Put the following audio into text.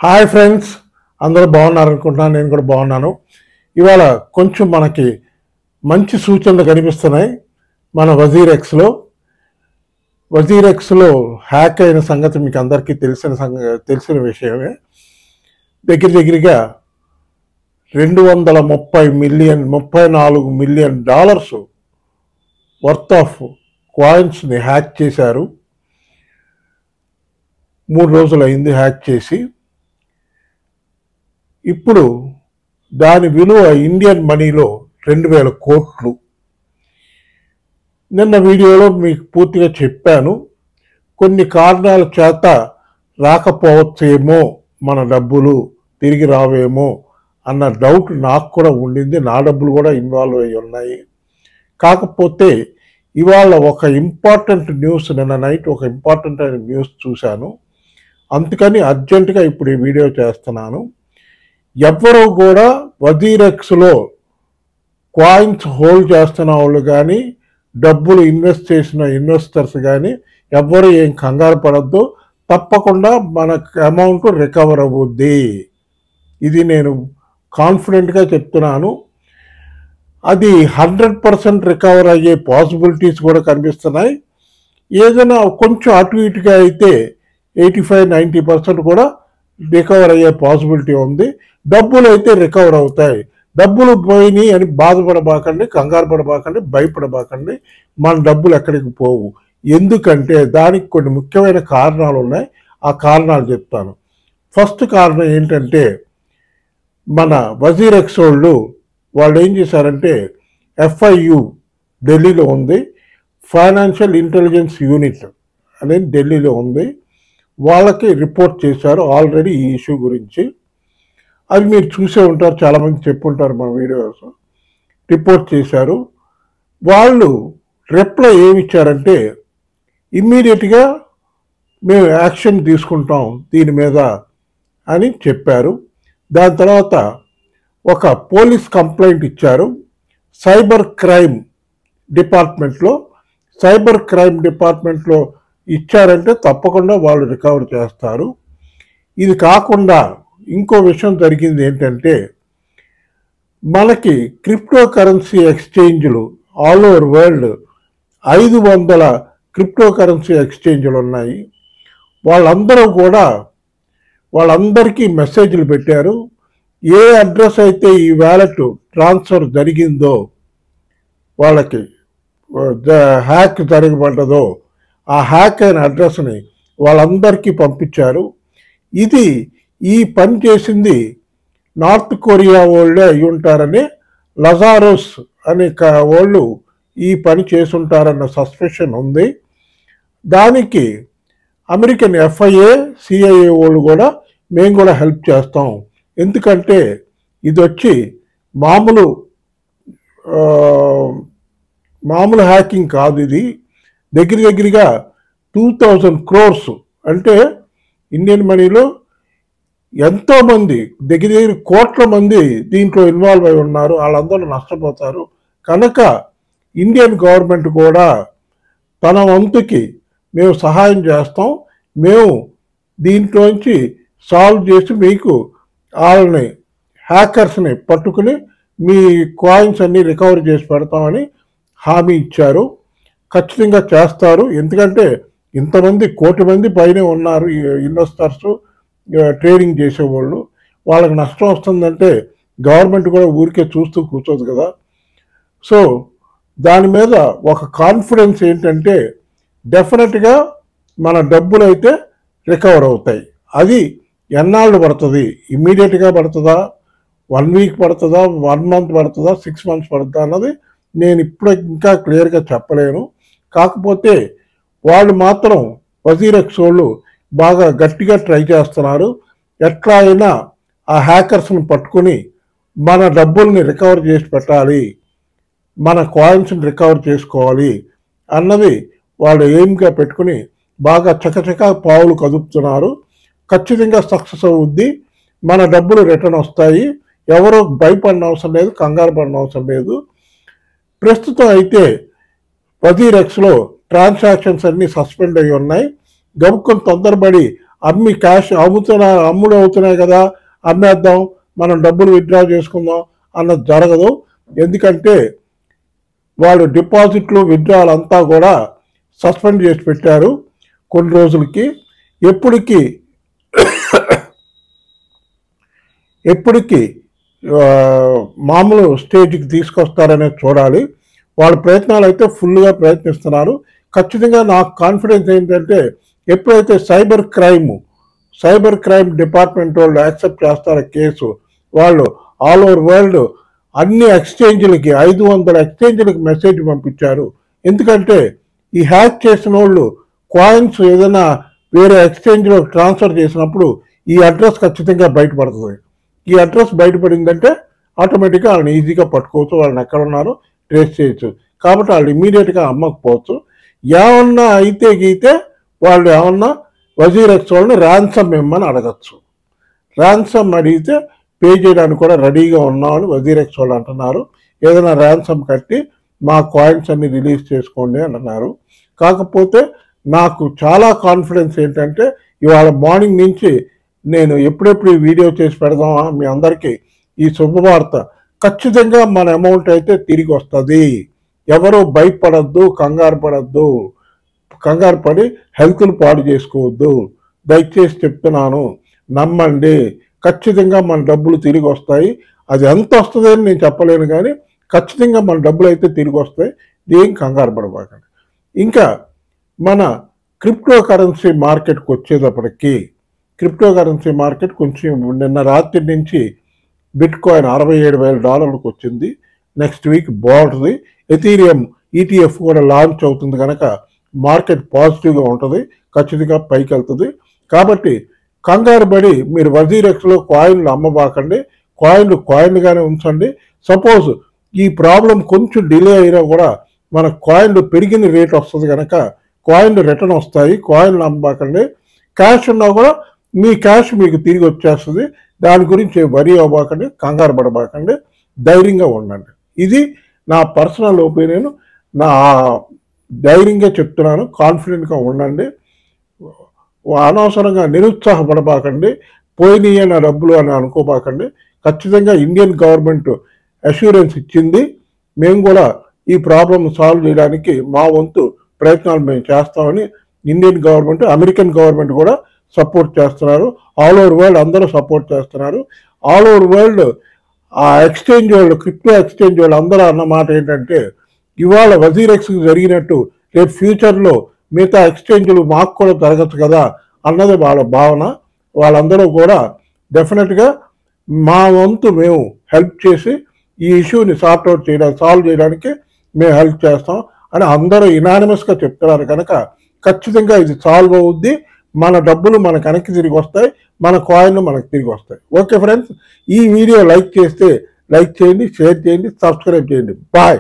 Hi friends, అందరూ బాగున్నారు అనుకుంటున్నాను. నేను కూడా బాగున్నాను. ఇవాళ కొంచెం మనకి మంచి సూచనలు కనిపిస్తున్నాయి. మన వజీర్ ఎక్స్లో హ్యాక్ అయిన సంగతి మీకు అందరికీ తెలిసిన విషయమే. దగ్గరగా 34 మిలియన్ డాలర్స్ వర్త్ ఆఫ్ కాయిన్స్ని హ్యాక్ చేశారు. 3 రోజులు అయింది హ్యాక్ చేసి. ఇప్పుడు దాని విలువ ఇండియన్ మనీలో 2000 కోట్లు. నిన్న వీడియోలో మీకు పూర్తిగా చెప్పాను. కొన్ని కారణాల చేత రాకపోవచ్చేమో, మన డబ్బులు తిరిగి రావేమో అన్న డౌట్ నాకు కూడా ఉండింది. నా డబ్బులు కూడా ఇన్వాల్వ్ అయి ఉన్నాయి. కాకపోతే ఇవాళ ఒక ఇంపార్టెంట్ న్యూస్, నిన్న నైట్ ఒక ఇంపార్టెంట్ అయిన న్యూస్ చూశాను. అందుకని అర్జెంటుగా ఇప్పుడు ఈ వీడియో చేస్తున్నాను. ఎవ్వరూ కూడా వజీర్-ఎక్స్లో కాయిన్స్ హోల్డ్ చేస్తున్న వాళ్ళు కానీ, డబ్బులు ఇన్వెస్ట్ చేసిన ఇన్వెస్టర్స్ కానీ ఎవ్వరూ ఏం కంగారు పడద్దు. తప్పకుండా మనకు అమౌంట్ రికవర్ అవుద్ది. ఇది నేను కాన్ఫిడెంట్గా చెప్తున్నాను. అది 100% రికవర్ అయ్యే పాసిబిలిటీస్ కూడా కనిపిస్తున్నాయి. ఏదైనా కొంచెం అటు ఇటుగా అయితే 85-90% కూడా రికవర్ అయ్యే పాసిబిలిటీ ఉంది. డబ్బులు అయితే రికవర్ అవుతాయి. డబ్బులు పోయినాయి అని బాధపడబాకండి, కంగారు పడబాకండి, భయపడబాకండి. మన డబ్బులు ఎక్కడికి పోవు. ఎందుకంటే దానికి కొన్ని ముఖ్యమైన కారణాలు ఉన్నాయి. ఆ కారణాలు చెప్తాను. ఫస్ట్ కారణం ఏంటంటే, మన వజీర్-ఎక్స్ వాళ్ళు ఏం చేశారంటే, FIU ఢిల్లీలో ఉంది, ఫైనాన్షియల్ ఇంటెలిజెన్స్ యూనిట్ అనేది ఢిల్లీలో ఉంది. వాళ్ళకి రిపోర్ట్ చేశారు ఆల్రెడీ ఈ ఇష్యూ గురించి. అది మీరు చూసే ఉంటారు, చాలామంది చెప్పుంటారు మన వీడియోస్. రిపోర్ట్ చేశారు. వాళ్ళు రిప్లై ఏమి ఇచ్చారంటే, ఇమ్మీడియట్గా మేము యాక్షన్ తీసుకుంటాం దీని మీద అని చెప్పారు. దాని తర్వాత ఒక పోలీస్ కంప్లైంట్ ఇచ్చారు సైబర్ క్రైమ్ డిపార్ట్మెంట్లో ఇచ్చారంటే తప్పకుండా వాళ్ళు రికవర్ చేస్తారు. ఇది కాకుండా ఇంకో విషయం జరిగింది ఏంటంటే, మనకి క్రిప్టో కరెన్సీ ఎక్స్చేంజ్లు all over world 500 crypto currency ఎక్స్చేంజ్లు ఉన్నాయి. వాళ్ళందరికీ మెసేజ్లు పెట్టారు. ఏ అడ్రస్ అయితే ఈ వ్యాలెట్ ట్రాన్స్ఫర్ జరిగిందో, వాళ్ళకి హ్యాక్ జరగబడ్డదో ఆ హ్యాక్ అయిన అడ్రస్ని వాళ్ళందరికీ పంపించారు. ఈ పని చేసింది నార్త్ కొరియా వాళ్ళే అయి ఉంటారని, లజారోస్ అనే వాళ్ళు ఈ పని చేసుంటారన్న సస్పెషన్ ఉంది. దానికి అమెరికన్ FIA, CIA వాళ్ళు కూడా మేము కూడా హెల్ప్ చేస్తాం. ఎందుకంటే ఇది వచ్చి మామూలు హ్యాకింగ్ కాదు. ఇది దగ్గరగా 2000 crores అంటే ఇండియన్ మనీలో ఎంతోమంది, దగ్గర కోట్ల మంది దీంట్లో ఇన్వాల్వ్ అయి ఉన్నారు. వాళ్ళందరూ నష్టపోతారు. కనుక ఇండియన్ గవర్నమెంట్ కూడా తన వంతుకి మేము సహాయం చేస్తాం, మేము దీంట్లోంచి సాల్వ్ చేసి మీకు వాళ్ళని హ్యాకర్స్ని పట్టుకుని మీ కాయిన్స్ అన్ని రికవర్ చేసి పెడతామని హామీ ఇచ్చారు. ఖచ్చితంగా చేస్తారు. ఎందుకంటే ఇంతమంది 1 కోటి మంది పైనే ఉన్నారు ఈ ఇన్వెస్టర్స్, ట్రేడింగ్ చేసేవాళ్ళు. వాళ్ళకి నష్టం వస్తుందంటే గవర్నమెంట్ కూడా ఊరికే చూస్తూ కూర్చోదు కదా. సో దాని మీద ఒక కాన్ఫిడెన్స్ ఏంటంటే, డెఫినెట్గా మన డబ్బులు అయితే రికవర్ అవుతాయి. అది ఎన్నాళ్ళు పడుతుంది? ఇమ్మీడియట్గా పడుతుందా, 1 వీక్ పడుతుందా, 1 మంత్ పడుతుందా, 6 months పడుతుందా అన్నది నేను ఇప్పుడు ఇంకా క్లియర్గా చెప్పలేను. కాకపోతే వాళ్ళు మాత్రం వజీర్-ఎక్స్ వాళ్ళు బాగా గట్టిగా ట్రై చేస్తున్నారు. ఎట్లా అయినా ఆ హ్యాకర్స్ని పట్టుకుని మన డబ్బుల్ని రికవర్ చేసి పెట్టాలి, మన కాయిన్స్ని రికవర్ చేసుకోవాలి అన్నది వాళ్ళు ఎయిమ్గా పెట్టుకుని బాగా చకచకా పావులు కదుపుతున్నారు. ఖచ్చితంగా సక్సెస్ అవుద్ది. మన డబ్బులు రిటర్న్ వస్తాయి. ఎవరో భయపడిన అవసరం లేదు, కంగారు పడిన అవసరం లేదు. ప్రస్తుతం అయితే వజీర్-ఎక్స్లో ట్రాన్సాక్షన్స్ అన్నీ సస్పెండ్ అయి ఉన్నాయి. గబుక్కుని తొందరపడి అమ్మి క్యాష్ అమ్ముడు అవుతున్నాయి కదా, అమ్మేద్దాం, మనం డబ్బులు విత్డ్రా చేసుకుందాం అన్నది జరగదు. ఎందుకంటే వాళ్ళు డిపాజిట్లు విత్డ్రాల్ అంతా కూడా సస్పెండ్ చేసి పెట్టారు కొన్ని రోజులకి. ఎప్పటికి మామూలు స్టేజ్కి తీసుకొస్తారనేది చూడాలి. వాళ్ళ ప్రయత్నాలు అయితే ఫుల్గా ప్రయత్నిస్తున్నారు. ఖచ్చితంగా నాకు కాన్ఫిడెన్స్ ఏంటంటే ఎప్పుడైతే సైబర్ క్రైమ్ డిపార్ట్మెంట్ వాళ్ళు యాక్సెప్ట్ చేస్తారో కేసు, వాళ్ళు ఆల్ ఓవర్ వరల్డ్ అన్ని ఎక్స్చేంజ్లకి 500 ఎక్స్చేంజ్లకి మెసేజ్ పంపించారు. ఎందుకంటే ఈ హ్యాక్ చేసిన వాళ్ళు కాయిన్స్ ఏదైనా వేరే ఎక్స్చేంజ్లో ట్రాన్స్ఫర్ చేసినప్పుడు ఈ అడ్రస్ ఖచ్చితంగా బయటపడుతుంది. ఈ అడ్రస్ బయటపడిందంటే ఆటోమేటిక్గా వాళ్ళని ఈజీగా పట్టుకోవచ్చు, వాళ్ళని ఎక్కడ ఉన్నారో ట్రేస్ చేయొచ్చు. కాబట్టి వాళ్ళు ఇమీడియట్గా అమ్మకపోవచ్చు. ఏమన్నా అయితే గీతే వాళ్ళు ఏమన్నా వజీరెక్స్ వాళ్ళని ర్యాన్సమ్ ఇమ్మని అడగచ్చు. ర్యాన్సమ్ అడిగితే పే చేయడానికి కూడా రెడీగా ఉన్నామని వజీరెక్స్ వాళ్ళు అంటున్నారు. ఏదైనా ర్యాన్సమ్ కట్టి మా కాయిన్స్ అన్ని రిలీజ్ చేసుకోండి అంటున్నారు. కాకపోతే నాకు చాలా కాన్ఫిడెన్స్ ఏంటంటే ఇవాళ మార్నింగ్ నుంచి నేను ఎప్పుడెప్పుడు ఈ వీడియో చేసి పెడదామా మీ అందరికీ ఈ శుభవార్త. ఖచ్చితంగా మన అమౌంట్ అయితే తిరిగి వస్తుంది. ఎవరో భయపడద్దు, కంగారు పడి హెల్త్ను పాడు చేసుకోవద్దు. దయచేసి చెప్తున్నాను, నమ్మండి. ఖచ్చితంగా మన డబ్బులు తిరిగి వస్తాయి. అది ఎంత వస్తుందని నేను చెప్పలేను, కానీ ఖచ్చితంగా మన డబ్బులు అయితే తిరిగి వస్తాయి. దేం కంగారు పడబాకండి. ఇంకా మన క్రిప్టో కరెన్సీ మార్కెట్కి వచ్చేటప్పటికి, క్రిప్టో కరెన్సీ మార్కెట్ కొంచెం నిన్న రాత్రి నుంచి బిట్ కాయిన్ $67,000 వచ్చింది. నెక్స్ట్ వీక్ బాగుంటుంది. ఎథీరియం ETF కూడా లాంచ్ అవుతుంది కనుక మార్కెట్ పాజిటివ్గా ఉంటుంది, ఖచ్చితంగా పైకి వెళ్తుంది. కాబట్టి కంగారు పడి మీరు వజీరెక్స్లో కాయిన్లు అమ్మబాకండి. కాయిన్లుగానే ఉంచండి. సపోజ్ ఈ ప్రాబ్లం కొంచెం డిలే అయినా కూడా మన కాయిన్లు పెరిగిన రేట్ వస్తుంది కనుక కాయిన్లు రిటర్న్ వస్తాయి. కాయిన్లు అమ్మబాకండి. క్యాష్ ఉన్నా కూడా మీ క్యాష్ మీకు తిరిగి వచ్చేస్తుంది. దాని గురించి వరి అవ్వబాకండి, కంగారు పడబాకండి, ధైర్యంగా ఉండండి. ఇది నా పర్సనల్ ఒపీనియన్. నా ధైర్యంగా చెప్తున్నాను, కాన్ఫిడెంట్గా ఉండండి. అనవసరంగా నిరుత్సాహపడబాకండి, పోయినాయి నా డబ్బులు అని అనుకోబాకండి. ఖచ్చితంగా ఇండియన్ గవర్నమెంట్ అష్యూరెన్స్ ఇచ్చింది. మేము కూడా ఈ ప్రాబ్లం సాల్వ్ చేయడానికి మా వంతు ప్రయత్నాలు మేము చేస్తామని ఇండియన్ గవర్నమెంట్, అమెరికన్ గవర్నమెంట్ కూడా సపోర్ట్ చేస్తున్నారు. ఆల్ ఓవర్ వరల్డ్ అందరూ సపోర్ట్ చేస్తున్నారు. ఆల్ ఓవర్ వరల్డ్ ఆ ఎక్స్చేంజ్ వాళ్ళు, క్రిప్టో ఎక్స్చేంజ్ వాళ్ళు అందరూ అన్నమాట ఏంటంటే ఇవాళ వజీరెక్స్కి జరిగినట్టు రేపు ఫ్యూచర్లో మిగతా ఎక్స్చేంజ్లు మాకు కూడా జరగచ్చు కదా అన్నది వాళ్ళ భావన. వాళ్ళందరూ కూడా డెఫినెట్గా మా వంతు మేము హెల్ప్ చేసి ఈ ఇష్యూని సాల్వ్ చేయడానికి మేము హెల్ప్ చేస్తాం అని అందరూ యునానిమస్గా చెప్తున్నారు కనుక ఖచ్చితంగా ఇది సాల్వ్ అవుద్ది. మన డబ్బులు మనకు వెనక్కి తిరిగి వస్తాయి, మన కాయిన్లు మనకు తిరిగి వస్తాయి. ఓకే ఫ్రెండ్స్, ఈ వీడియో లైక్ చేస్తే లైక్ చేయండి, షేర్ చేయండి, సబ్స్క్రైబ్ చేయండి. బాయ్.